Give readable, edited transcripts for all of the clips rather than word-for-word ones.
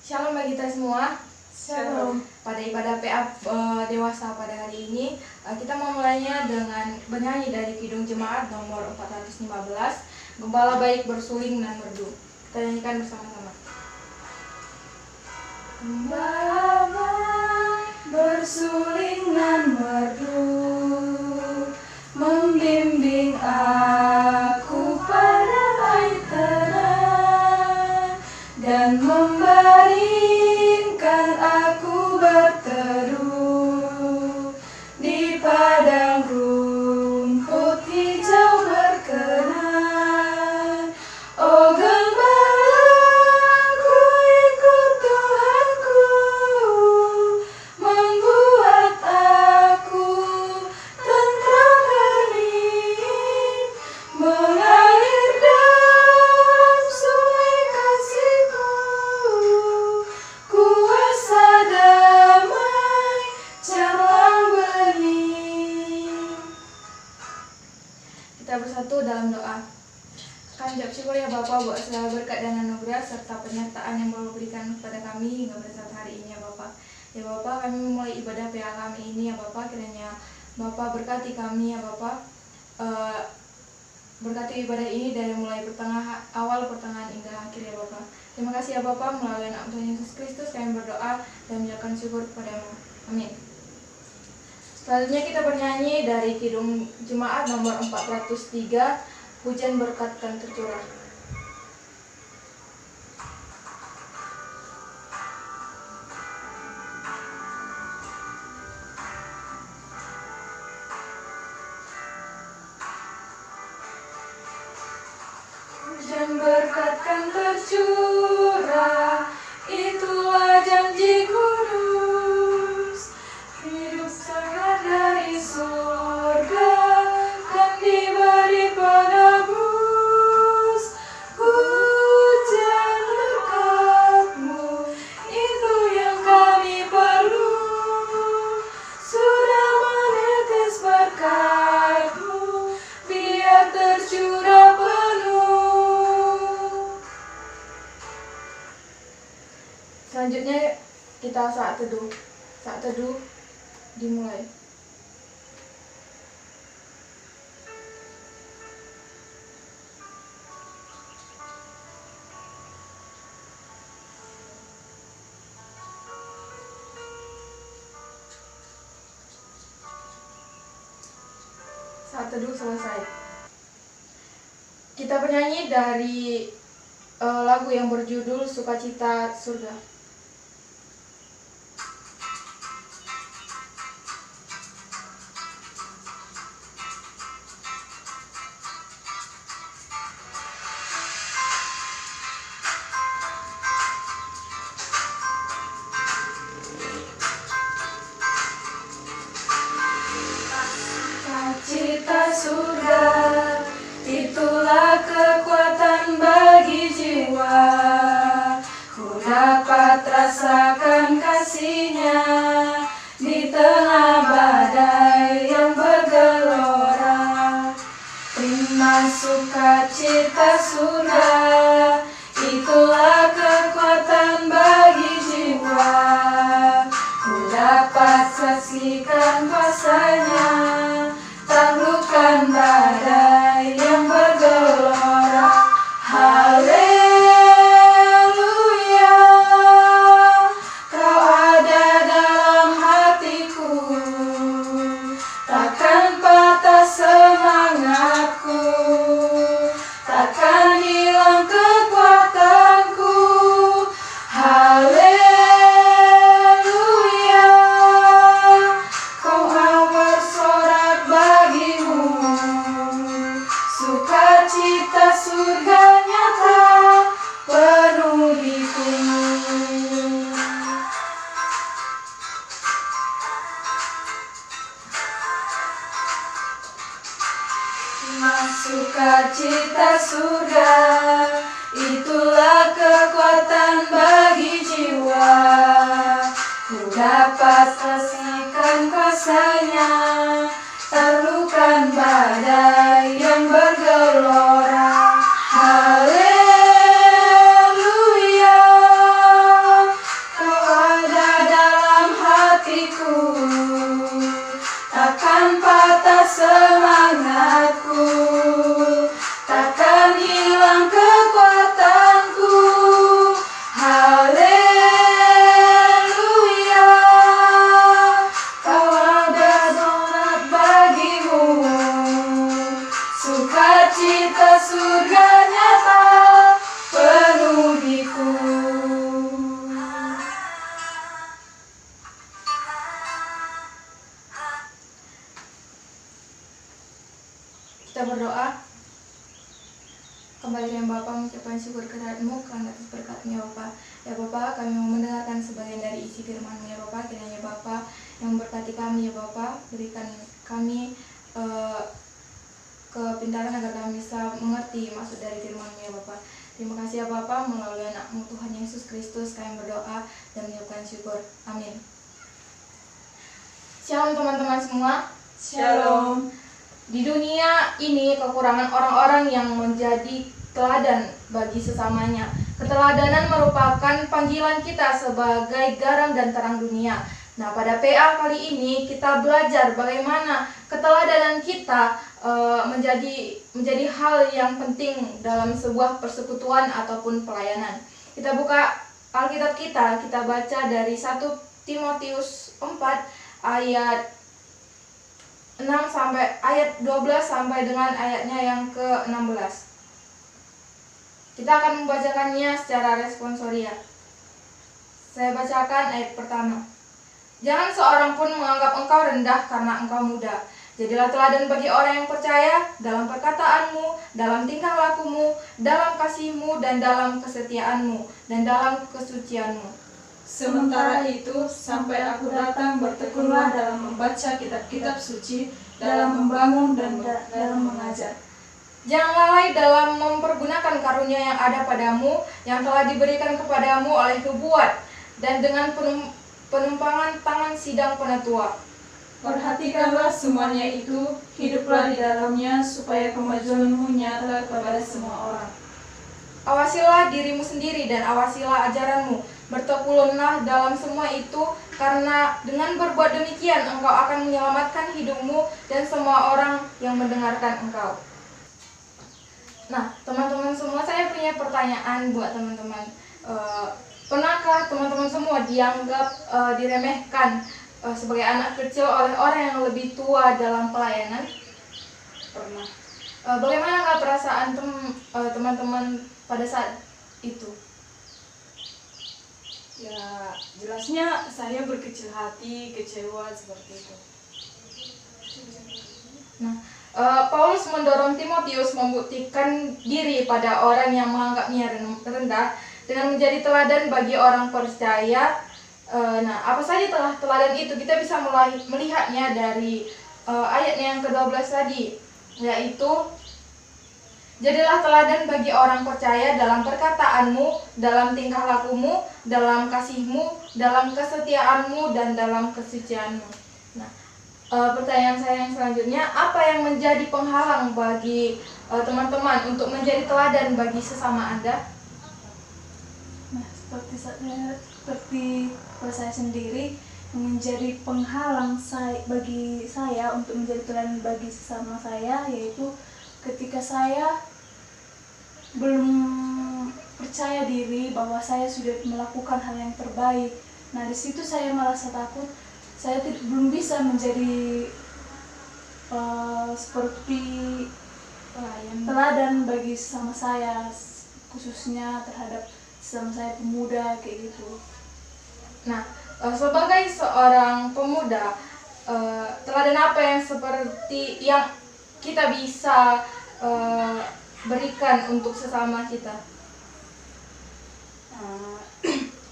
Shalom bagi kita semua. Shalom. Pada ibadah PA dewasa pada hari ini, kita mau mulainya dengan bernyanyi dari Kidung Jemaat nomor 415, Gembala Baik Bersuling dan Merdu. Kita nyanyikan bersama-sama. Gembala baik bersuling dan merdu, membimbing aku pada air tenang dan membaringkan aku berteduh di padang rumput hijau berkenan. Oh gembalaku, ikut Tuhanku, membuat aku tentram hening, mengalir dalam sungai kasih-Mu, kuasa damai cemerlang bening. Kita bersatu dalam doa. Kami ucap syukur ya Bapa buat segala berkat dan anugerah serta penyertaan yang Bapak berikan kepada kami hingga pada saat hari ini ya Bapak. Ya Bapak, kami memulai ibadah PA kami ini ya Bapak, kiranya Bapak berkati kami ya Bapak. Berkati ibadah ini dari mulai awal pertengahan hingga akhir ya Bapak. Terima kasih ya Bapak, melalui anak Tuhan Yesus Kristus kami berdoa dan mengucapkan syukur kepada-Mu. Amin. Selanjutnya kita bernyanyi dari Kidung Jemaat nomor 403, Hujan Berkat Kan Tercurah. Hujan berkat kan tercurah, itulah janji kudus. Hidup segar dari surga kan diberi penebus. Hujan berkat-Mu, itu yang kami perlu. Sudah menetes berkat-Mu, biar tercurah penuh. Selanjutnya kita saat teduh. Saat teduh dimulai. Saat teduh selesai. Kita bernyanyi dari lagu yang berjudul Sukacita Surga. Sukacita surga, itulah kekuatan bagi jiwa. Ku dapat rasakan kasih-Nya di tengah badai yang bergelora. Terima sukacita surga, itulah kekuatan bagi jiwa. Ku dapat saksikan kuasa-Nya, taklukkan badai yang bergelora. Haleluya, Kau ada dalam hatiku, takkan patah semangatku, takkan hilang kekuatanku. Haleluya, Kau mau bersorak bagimu, sukacita surga nyata penuhiku. Sukacita surga, itulah kekuatan bagi jiwa. Ku dapat saksikan kuasa-Nya, taklukkan badai yang bergelora. Haleluya, mulai dengan Bapa mengucapkan syukur kehadirat-Mu karena atas berkat-Mu ya Bapa. Ya Bapa, kami mau mendengarkan sebagian dari isi firman-Mu ya Bapa. Kiranya Bapa yang memberkati kami ya Bapa, berikan kami kepintaran agar kami bisa mengerti maksud dari firman-Mu ya Bapa. Terima kasih ya Bapa, melalui anak-Mu Tuhan Yesus Kristus kami berdoa dan mengucapkan syukur. Amin. Shalom teman-teman semua. Shalom. Di dunia ini kekurangan orang-orang yang menjadi teladan bagi sesamanya. Keteladanan merupakan panggilan kita sebagai garam dan terang dunia. Nah, pada PA kali ini kita belajar bagaimana keteladanan kita menjadi hal yang penting dalam sebuah persekutuan ataupun pelayanan. Kita buka Alkitab kita baca dari 1 Timotius 4 ayat 6 sampai ayat 12 sampai dengan ayatnya yang ke-16. Kita akan membacakannya secara responsoria. Saya bacakan ayat pertama. Jangan seorang pun menganggap engkau rendah karena engkau muda. Jadilah teladan bagi orang yang percaya dalam perkataanmu, dalam tingkah lakumu, dalam kasihmu, dan dalam kesetiaanmu, dan dalam kesucianmu. Sementara itu, sampai aku datang, bertekunlah dalam membaca kitab-kitab suci, dalam membangun dan dalam mengajar. Jangan lalai dalam mempergunakan karunia yang ada padamu, yang telah diberikan kepadamu oleh nubuat, dan dengan penumpangan tangan sidang penatua. Perhatikanlah semuanya itu, hiduplah di dalamnya, supaya kemajuanmu nyata kepada semua orang. Awasilah dirimu sendiri dan awasilah ajaranmu. Bertekunlah dalam semua itu, karena dengan berbuat demikian engkau akan menyelamatkan hidupmu dan semua orang yang mendengarkan engkau. Nah, teman-teman semua, saya punya pertanyaan buat teman-teman. Pernahkah teman-teman semua dianggap diremehkan sebagai anak kecil oleh orang yang lebih tua dalam pelayanan? Pernah. Bagaimana perasaan teman-teman pada saat itu? Ya, jelasnya saya berkecil hati, kecewa seperti itu. Nah, Paulus mendorong Timotius membuktikan diri pada orang yang menganggapnya rendah dengan menjadi teladan bagi orang percaya. Nah, apa saja teladan itu? Kita bisa mulai melihatnya dari ayat yang ke-12 tadi, yaitu jadilah teladan bagi orang percaya dalam perkataanmu, dalam tingkah lakumu, dalam kasihmu, dalam kesetiaanmu, dan dalam kesucianmu. Nah, pertanyaan saya yang selanjutnya, apa yang menjadi penghalang bagi teman-teman untuk menjadi teladan bagi sesama Anda? Nah, seperti saya sendiri, yang menjadi penghalang bagi saya untuk menjadi teladan bagi sesama saya, yaitu ketika saya belum percaya diri bahwa saya sudah melakukan hal yang terbaik. Nah, di situ saya merasa takut. Saya belum bisa menjadi seperti teladan bagi sesama saya, khususnya terhadap sesama saya pemuda kayak gitu. Nah, sebagai seorang pemuda, teladan apa yang seperti yang kita bisa berikan untuk sesama kita?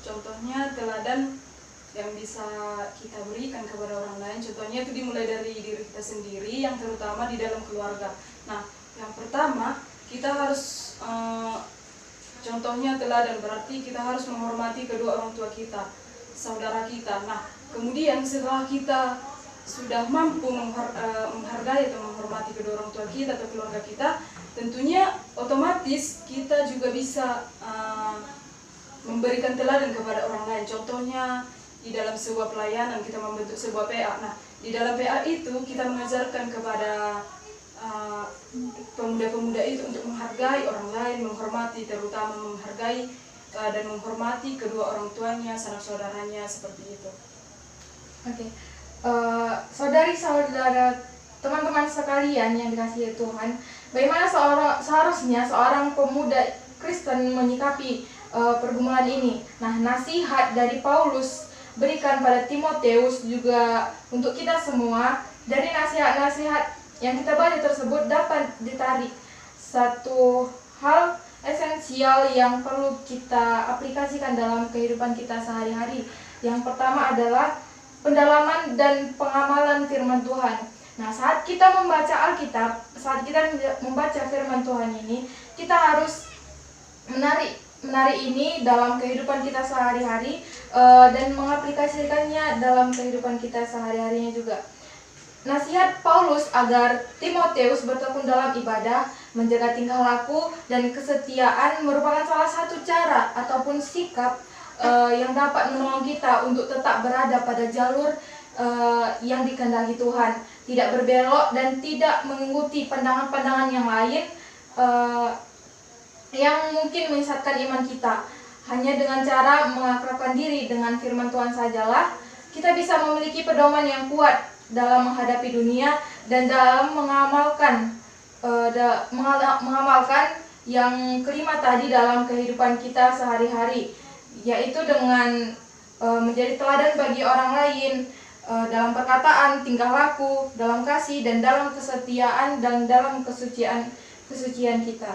Contohnya teladan yang bisa kita berikan kepada orang lain, contohnya itu dimulai dari diri kita sendiri, yang terutama di dalam keluarga. Nah, yang pertama kita harus contohnya teladan, berarti kita harus menghormati kedua orang tua kita, saudara kita. Nah, kemudian setelah kita sudah mampu menghargai atau menghormati kedua orang tua kita atau keluarga kita, tentunya otomatis kita juga bisa memberikan teladan kepada orang lain. Contohnya di dalam sebuah pelayanan kita membentuk sebuah PA. Nah, di dalam PA itu kita mengajarkan kepada pemuda-pemuda itu untuk menghargai orang lain, menghormati, terutama menghargai dan menghormati kedua orang tuanya, sanak saudaranya, seperti itu. Oke. Saudari-saudara, teman-teman sekalian yang dikasihi Tuhan, bagaimana seharusnya seorang pemuda Kristen menyikapi pergumulan ini? Nah, nasihat dari Paulus berikan pada Timotius juga untuk kita semua. Dari nasihat-nasihat yang kita baca tersebut dapat ditarik satu hal esensial yang perlu kita aplikasikan dalam kehidupan kita sehari-hari. Yang pertama adalah pendalaman dan pengamalan firman Tuhan. Nah, saat kita membaca Alkitab, saat kita membaca firman Tuhan ini, kita harus menarik ini dalam kehidupan kita sehari-hari dan mengaplikasikannya dalam kehidupan kita sehari-harinya juga. Nasihat Paulus agar Timotius bertekun dalam ibadah, menjaga tingkah laku dan kesetiaan merupakan salah satu cara ataupun sikap yang dapat menolong kita untuk tetap berada pada jalur yang dikehendaki Tuhan, tidak berbelok dan tidak mengikuti pandangan-pandangan yang lain yang mungkin menyesatkan iman kita. Hanya dengan cara mengakrabkan diri dengan firman Tuhan sajalah kita bisa memiliki pedoman yang kuat dalam menghadapi dunia dan dalam mengamalkan yang kelima tadi dalam kehidupan kita sehari-hari, yaitu dengan menjadi teladan bagi orang lain dalam perkataan, tingkah laku, dalam kasih dan dalam kesetiaan dan dalam kesucian kita.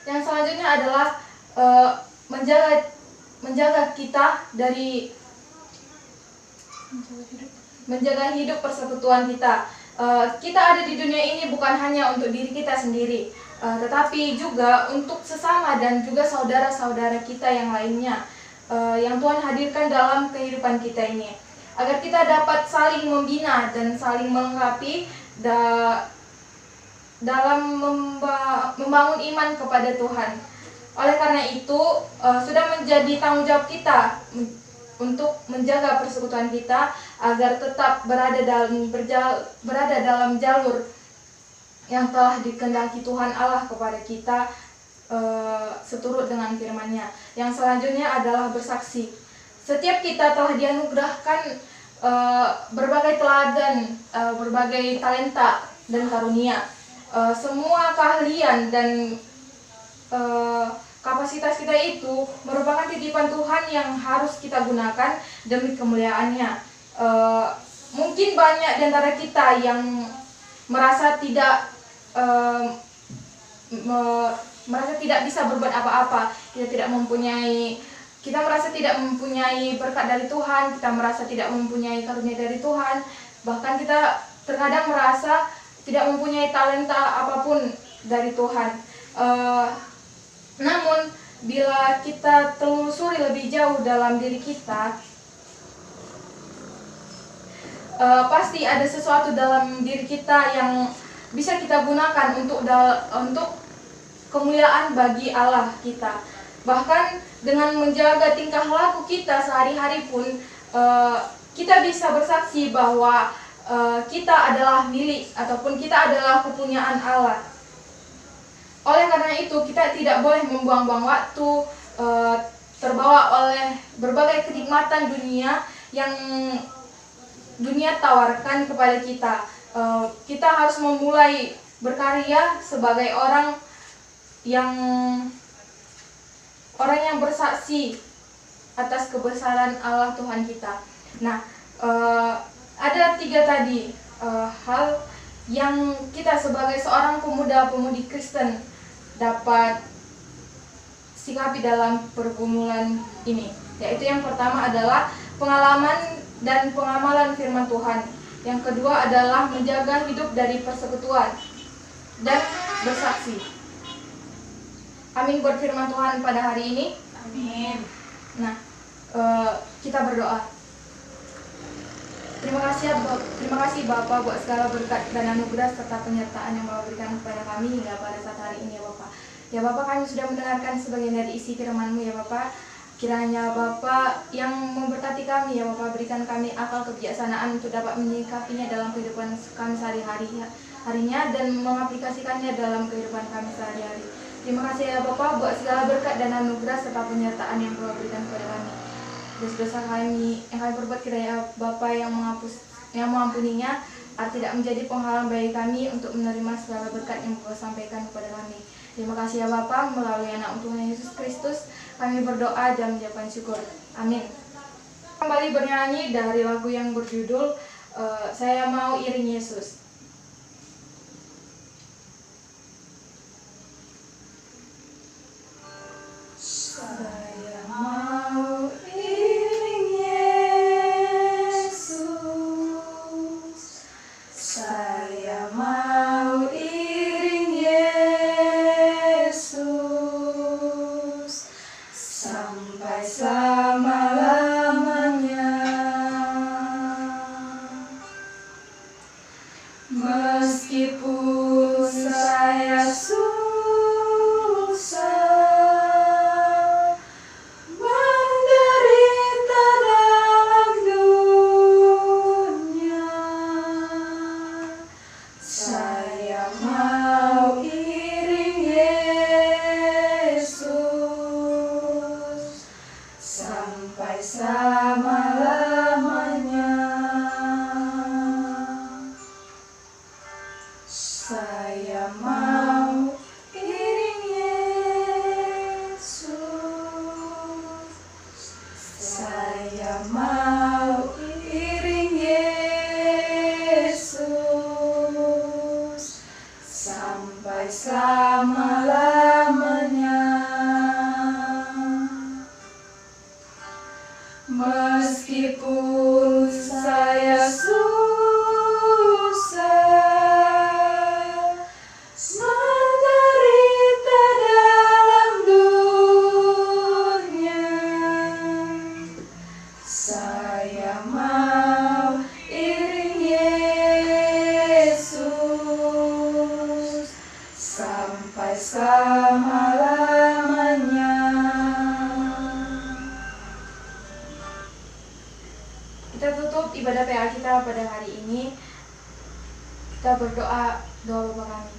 Yang selanjutnya adalah menjaga kita dari menjaga hidup persekutuan kita. Kita ada di dunia ini bukan hanya untuk diri kita sendiri, tetapi juga untuk sesama dan juga saudara-saudara kita yang lainnya yang Tuhan hadirkan dalam kehidupan kita ini, agar kita dapat saling membina dan saling melengkapi dalam membangun iman kepada Tuhan. Oleh karena itu, sudah menjadi tanggung jawab kita untuk menjaga persekutuan kita agar tetap berada dalam jalur yang telah dikehendaki Tuhan Allah kepada kita seturut dengan firman-Nya. Yang selanjutnya adalah bersaksi. Setiap kita telah dianugerahkan berbagai teladan, berbagai talenta dan karunia. Semua keahlian dan kapasitas kita itu merupakan titipan Tuhan yang harus kita gunakan demi kemuliaan-Nya. Mungkin banyak di antara kita yang merasa tidak bisa berbuat apa-apa. Kita merasa tidak mempunyai berkat dari Tuhan, kita merasa tidak mempunyai karunia dari Tuhan, bahkan kita terkadang merasa tidak mempunyai talenta apapun dari Tuhan. Namun bila kita telusuri lebih jauh dalam diri kita, pasti ada sesuatu dalam diri kita yang bisa kita gunakan untuk kemuliaan bagi Allah kita. Bahkan dengan menjaga tingkah laku kita sehari-hari pun kita bisa bersaksi bahwa kita adalah milik ataupun kita adalah kepunyaan Allah. Oleh karena itu kita tidak boleh membuang-buang waktu terbawa oleh berbagai kenikmatan dunia yang dunia tawarkan kepada kita. Kita harus memulai berkarya sebagai orang yang bersaksi atas kebesaran Allah Tuhan kita. Nah, ada 3 tadi hal yang kita sebagai seorang pemuda-pemudi Kristen dapat sikapi dalam pergumulan ini, yaitu yang pertama adalah pengalaman dan pengamalan firman Tuhan. Yang kedua adalah menjaga hidup dari persekutuan dan bersaksi. Amin buat firman Tuhan pada hari ini. Amin. Nah, kita berdoa. Terima kasih Bapak buat segala berkat dan anugerah serta penyertaan yang Bapak berikan kepada kami hingga pada saat hari ini ya Bapak. Ya Bapak, kami sudah mendengarkan sebagian dari isi firman-Mu ya Bapak. Kiranya Bapak yang memberkati kami ya Bapak, berikan kami akal kebijaksanaan untuk dapat menyikapinya dalam kehidupan kami sehari-harinya dan mengaplikasikannya dalam kehidupan kami sehari-hari. Terima kasih ya Bapak buat segala berkat dan anugerah serta penyertaan yang Bapak berikan kepada kami. Dosa-dosa kami yang kami perbuat, kiranya Bapa yang mengampuninya, agar tidak menjadi penghalang bagi kami untuk menerima segala berkat yang Bapak sampaikan kepada kami. Terima kasih ya Bapa, melalui anak Tuhan Yesus Kristus kami berdoa dan mengucapkan syukur. Amin. Kembali bernyanyi dari lagu yang berjudul Saya Mau Iring Yesus. Kita berdoa, doa Bapa kami.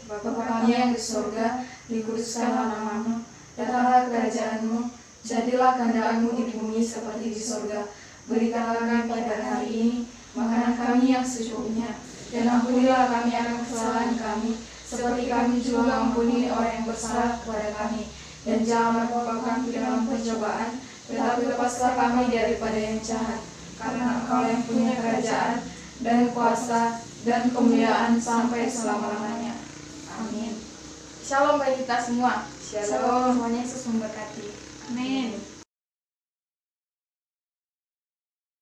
Bapa kami yang di surga, dikuduskanlah namamu, datanglah kerajaan-mu, jadilah kehendak-mu di bumi seperti di surga. Berikanlah kami pada hari ini makanan kami yang secukupnya, dan ampunilah kami akan kesalahan kami, seperti kami juga mengampuni orang yang bersalah kepada kami. Dan jangan membawa kami dalam pencobaan, tetapi lepaslah kami daripada yang jahat. Karena Engkau yang punya kerajaan, dan kuasa, dan kemuliaan sampai selama-lamanya. Amin. Shalom bagi kita semua. Shalom. Tuhan Yesus memberkati. Amin.